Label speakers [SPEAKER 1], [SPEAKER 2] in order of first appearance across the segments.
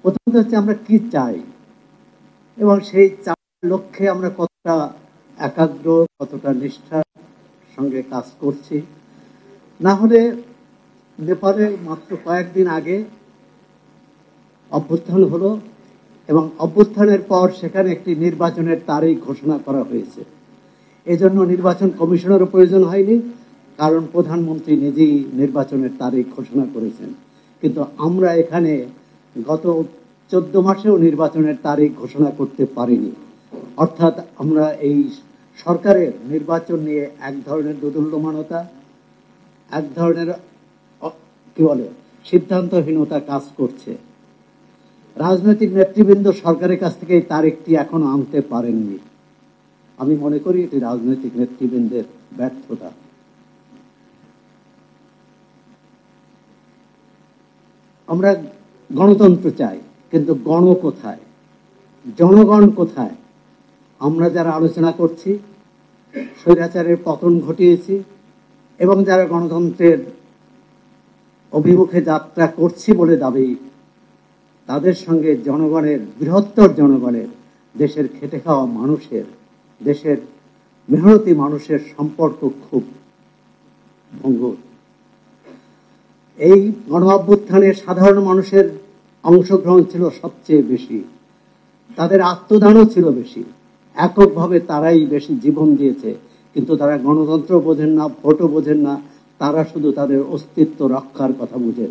[SPEAKER 1] প্রথমত হচ্ছে আমরা কি চাই এবং সেই চাওয়ার লক্ষ্যে আমরা কতটা একাগ্র, কতটা নিষ্ঠার সঙ্গে কাজ করছি। না হলে নেপালে মাত্র কয়েকদিন আগে অভ্যুত্থান হলো এবং অভ্যুত্থানের পর সেখানে একটি নির্বাচনের তারিখ ঘোষণা করা হয়েছে। এজন্য নির্বাচন কমিশনেরও প্রয়োজন হয়নি, কারণ প্রধানমন্ত্রী নিজেই নির্বাচনের তারিখ ঘোষণা করেছেন। কিন্তু আমরা এখানে গত 14 মাসেও নির্বাচনের তারিখ ঘোষণা করতে পারিনি। অর্থাৎ আমরা এই সরকারের নির্বাচন নিয়ে এক ধরনের দোদুল্যমানতা, এক ধরনের কি বলে সিদ্ধান্তহীনতা কাজ করছে। রাজনৈতিক নেতৃবৃন্দ সরকারের কাছ থেকে এই তারিখটি এখনো আনতে পারেননি। আমি মনে করি এটি রাজনৈতিক নেতৃবৃন্দের ব্যর্থতা। আমরা গণতন্ত্র চাই, কিন্তু গণ কোথায়, জনগণ কোথায়? আমরা যারা আলোচনা করছি, স্বৈরাচারের পতন ঘটিয়েছি এবং যারা গণতন্ত্রের অভিমুখে যাত্রা করছি বলে দাবি, তাদের সঙ্গে জনগণের, বৃহত্তর জনগণের, দেশের খেটে খাওয়া মানুষের, দেশের মেহনতি মানুষের সম্পর্ক খুব ভঙ্গুর। এই গণ অভ্যুত্থানে সাধারণ মানুষের অংশগ্রহণ ছিল সবচেয়ে বেশি, তাদের আত্মদানও ছিল বেশি। এককভাবে তারাই বেশি জীবন দিয়েছে, কিন্তু তারা গণতন্ত্র বোঝেন না, ভোটও বোঝেন না, তারা শুধু তাদের অস্তিত্ব রক্ষার কথা বুঝেন।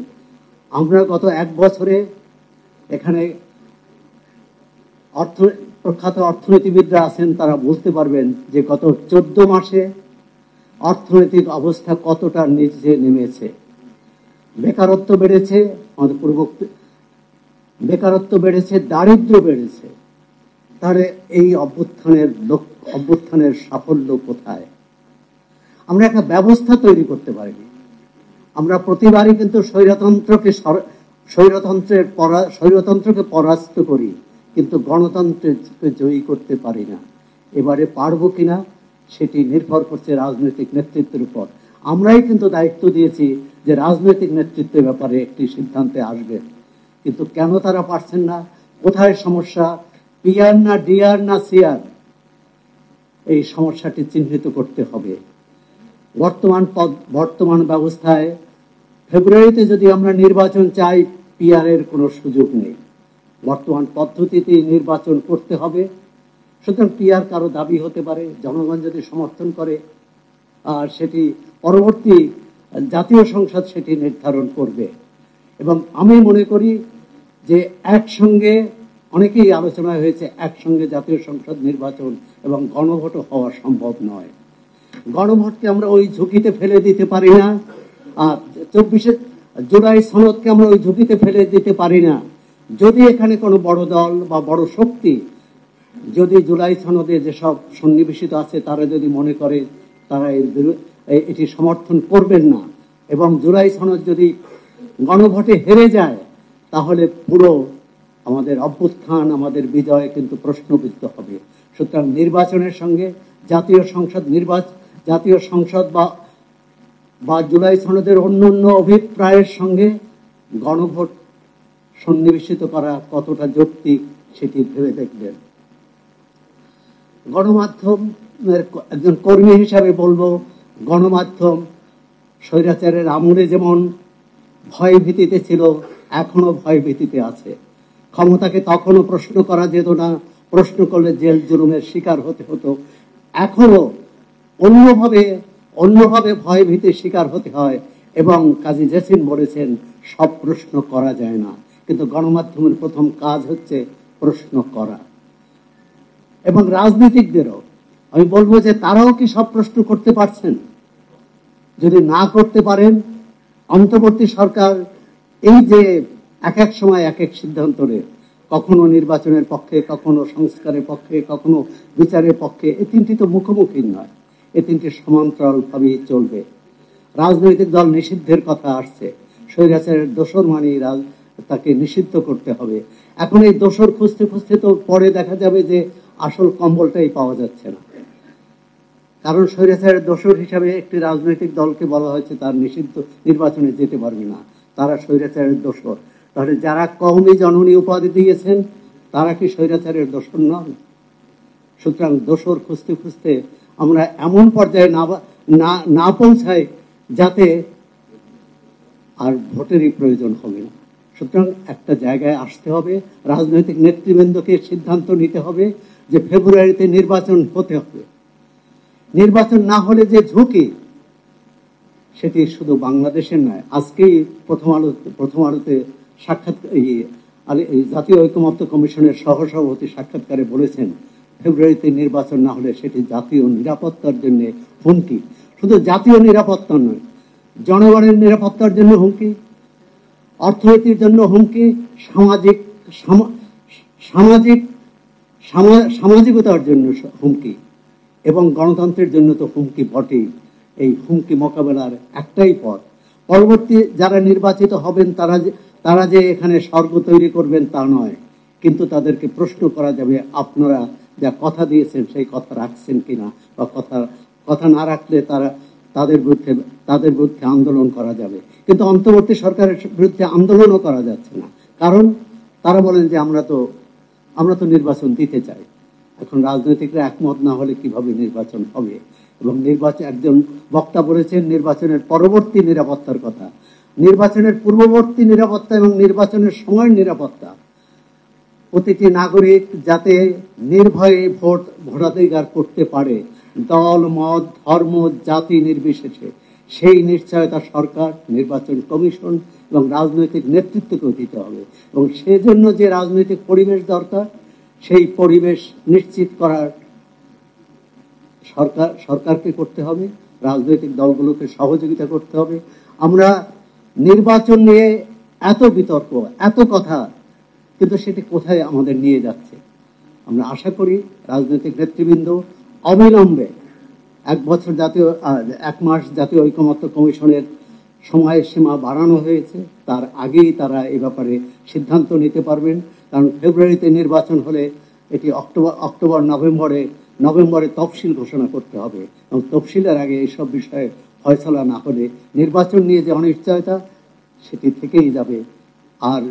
[SPEAKER 1] আমরা গত 1 বছরে এখানে প্রখ্যাত অর্থনীতিবিদরা আছেন, তারা বলতে পারবেন যে গত 14 মাসে অর্থনৈতিক অবস্থা কতটা নিচে নেমেছে। বেকারত্ব বেড়েছে, আমাদের বেকারত্ব বেড়েছে, দারিদ্র্য বেড়েছে। তাহলে এই অভ্যুত্থানের সাফল্য কোথায়? আমরা একটা ব্যবস্থা তৈরি করতে পারিনি। আমরা প্রতিবারই কিন্তু স্বৈরতন্ত্রকে পরাস্ত করি, কিন্তু গণতন্ত্রকে জয়ী করতে পারি না। এবারে পারবো কিনা সেটি নির্ভর করছে রাজনৈতিক নেতৃত্বের উপর। আমরাই কিন্তু দায়িত্ব দিয়েছি যে রাজনৈতিক নেতৃত্বের ব্যাপারে একটি সিদ্ধান্তে আসবে, কিন্তু কেন তারা পারছেন না? কোথায় সমস্যা? পিআর না ডিআর না সিআর? এই সমস্যাটি চিহ্নিত করতে হবে। বর্তমান ব্যবস্থায় ফেব্রুয়ারিতে যদি আমরা নির্বাচন চাই, পিআর এর কোনো সুযোগ নেই। বর্তমান পদ্ধতিতে নির্বাচন করতে হবে। সুতরাং পিআর কারো দাবি হতে পারে, জনগণ যদি সমর্থন করে, আর সেটি পরবর্তী জাতীয় সংসদ সেটি নির্ধারণ করবে। এবং আমি মনে করি যে একসঙ্গে, অনেকেই আলোচনা হয়েছে, একসঙ্গে জাতীয় সংসদ নির্বাচন এবং গণভোট হওয়া সম্ভব নয়। গণভোটকে আমরা ওই ঝুঁকিতে ফেলে দিতে পারি না, 24 জুলাই সনদকে আমরা ওই ঝুঁকিতে ফেলে দিতে পারি না। যদি এখানে কোনো বড় দল বা বড় শক্তি যদি জুলাই সনদে যেসব সন্নিবেশিত আছে তারা যদি মনে করে তারা এটি সমর্থন করবেন না এবং জুলাই সনদ যদি গণভোটে হেরে যায়, তাহলে পুরো আমাদের অভ্যুত্থান, আমাদের বিজয় কিন্তু প্রশ্নবিদ্ধ হবে। সুতরাং নির্বাচনের সঙ্গে জাতীয় সংসদ বা জুলাই সনদের অন্যান্য অভিপ্রায়ের সঙ্গে গণভোট সন্নিবেশিত করা কতটা যৌক্তিক সেটি ভেবে দেখবেন। গণমাধ্যমের একজন কর্মী হিসাবে বলবো, গণমাধ্যম স্বৈরাচারের আমলে যেমন ভয় ভীতিতে ছিল, এখনো ভয় ভীতিতে আছে। ক্ষমতাকে তখনও প্রশ্ন করা যেত না, প্রশ্ন করলে জেল জুলুমের শিকার হতে হতো। এখনো অন্যভাবে ভয় ভীতির শিকার হতে হয় এবং কাজী জেসিন বলেছেন সব প্রশ্ন করা যায় না, কিন্তু গণমাধ্যমের প্রথম কাজ হচ্ছে প্রশ্ন করা। এবং রাজনীতিকদেরও আমি বলবো যে তারাও কি সব প্রশ্ন করতে পারছেন? যদি না করতে পারেন, অন্তর্বর্তী সরকার এই যে এক এক সময় এক এক সিদ্ধান্ত নেয়, কখনো নির্বাচনের পক্ষে, কখনো সংস্কারের পক্ষে, কখনো বিচারের পক্ষে, এই তিনটি তো মুখোমুখি নয়, এই তিনটি সমান্তরাল ভাবেই চলবে। রাজনৈতিক দল নিষিদ্ধের কথা আসছে, স্বৈরাচারের দোসর মানেই তাকে নিষিদ্ধ করতে হবে। এখন এই দোসর খুঁজতে খুঁজতে তো পরে দেখা যাবে যে আসল কম্বলটাই পাওয়া যাচ্ছে না, কারণ স্বৈরাচারের দোসর হিসাবে একটি রাজনৈতিক দলকে বলা হয়েছে তার নিষিদ্ধ, নির্বাচনে যেতে পারবে না, তারা স্বৈরাচারের দোসর। তাহলে যারা কওমি জননী উপাধি দিয়েছেন তারা কি স্বৈরাচারের দোসর নন? সুতরাং দোসর খুঁজতে খুঁজতে আমরা এমন পর্যায়ে না পৌঁছাই যাতে আর ভোটেরই প্রয়োজন হবে না। সুতরাং একটা জায়গায় আসতে হবে, রাজনৈতিক নেতৃবৃন্দকে সিদ্ধান্ত নিতে হবে যে ফেব্রুয়ারিতে নির্বাচন হতে হবে। নির্বাচন না হলে যে ঝুঁকি, সেটি শুধু বাংলাদেশের নয়। আজকেই প্রথম আলোতে সাক্ষাৎ জাতীয় ঐকমত্য কমিশনের সহসভাপতি সাক্ষাৎকারে বলেছেন, ফেব্রুয়ারিতে নির্বাচন না হলে সেটি জাতীয় নিরাপত্তার জন্য হুমকি। শুধু জাতীয় নিরাপত্তা নয়, জনগণের নিরাপত্তার জন্য হুমকি, অর্থনীতির জন্য হুমকি, সামাজিকতার জন্য হুমকি, এবং গণতন্ত্রের জন্য তো হুমকি বটেই। এই হুমকি মোকাবেলার একটাই পথ, পরবর্তী যারা নির্বাচিত হবেন তারা যে এখানে স্বর্গ তৈরি করবেন তা নয়, কিন্তু তাদেরকে প্রশ্ন করা যাবে আপনারা যা কথা দিয়েছেন সেই কথা রাখছেন কিনা, বা কথা না রাখলে তাদের বিরুদ্ধে আন্দোলন করা যাবে। কিন্তু অন্তর্বর্তী সরকারের বিরুদ্ধে আন্দোলনও করা যাচ্ছে না, কারণ তারা বলেন যে আমরা তো নির্বাচন দিতে চাই। এখন রাজনৈতিকরা একমত না হলে কিভাবে নির্বাচন হবে? এবং একজন বক্তা বলেছেন নির্বাচনের পরবর্তী নিরাপত্তার কথা। নির্বাচনের পূর্ববর্তী নিরাপত্তা এবং নির্বাচনের সময়ের নিরাপত্তা, প্রতিটি নাগরিক যাতে নির্ভয়ে ভোটাধিকার করতে পারে, দল, মত, ধর্ম, জাতি নির্বিশেষে, সেই নিশ্চয়তা সরকার, নির্বাচন কমিশন এবং রাজনৈতিক নেতৃত্বকেও দিতে হবে। এবং সেজন্য যে রাজনৈতিক পরিবেশ দরকার, সেই পরিবেশ নিশ্চিত করার সরকারকে করতে হবে, রাজনৈতিক দলগুলোকে সহযোগিতা করতে হবে। আমরা নির্বাচন নিয়ে এত বিতর্ক, এত কথা, কিন্তু সেটি কোথায় আমাদের নিয়ে যাচ্ছে? আমরা আশা করি রাজনৈতিক নেতৃবৃন্দ অবিলম্বে 1 মাস জাতীয় ঐকমত্য কমিশনের সময়সীমা বাড়ানো হয়েছে, তার আগেই তারা এ ব্যাপারে সিদ্ধান্ত নিতে পারবেন। কারণ ফেব্রুয়ারিতে নির্বাচন হলে এটি অক্টোবর নভেম্বরে তফসিল ঘোষণা করতে হবে, এবং তফসিলের আগে এইসব বিষয়ে ফয়সলা না হলে নির্বাচন নিয়ে যে অনিশ্চয়তা, সেটি থেকেই যাবে। আর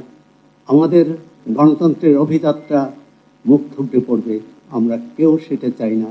[SPEAKER 1] আমাদের গণতন্ত্রের অভিযাত্রা মুখ থুবড়ে পড়বে। আমরা কেউ সেটা চাই না।